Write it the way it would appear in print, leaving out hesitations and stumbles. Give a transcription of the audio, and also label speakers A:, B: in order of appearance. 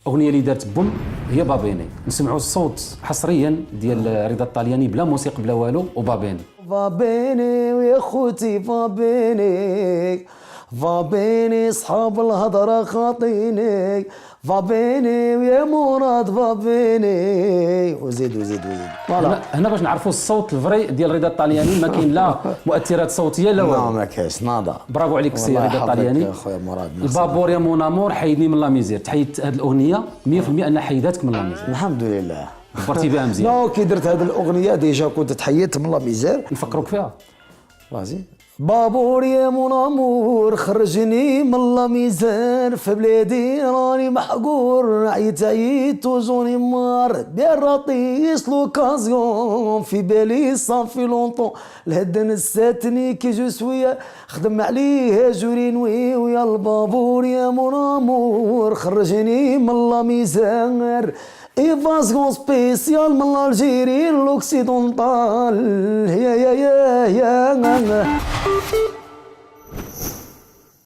A: اغنيه اللي دارت بوم هي بابيني. نسمعوا الصوت حصريا ديال رضا الطلياني بلا موسيقى بلا والو، وبابيني
B: فابيني ويا خوتي فابيني فابيني صحاب الهضره خاطيني فابيني ويا مراد فابيني وزيد وزيد وزيد.
A: هنا باش نعرفوا الصوت الفري ديال رضا الطلياني، ما كاين لا مؤثرات صوتيه لا والو.
B: ما كاينش ناضا.
A: برافو عليك سي رضا الطلياني.
B: خويا مراد
A: البابور يا مون امور حيدني من لا ميزير. تحيدت هذه الاغنيه 100% انها حيداتك من لا ميزير.
B: الحمد لله
A: دبرتي بها مزيان.
B: لا كي درت هذه الاغنيه ديجا كنت تحيدت من لا ميزير.
A: نفكروك فيها.
B: فازي بابور يا مون امور خرجني من لا ميزان في بلادي راني محقور عييت وجوني مار دير راطيس لوكازيون في بالي صافي لونطون الهدن الساتني كي جو سويا خدم عليه جورينوي ويا البابور يا مون امور خرجني من لا ميزان إيفازيون سبيسيال من الجيري لوكسيدونتال يا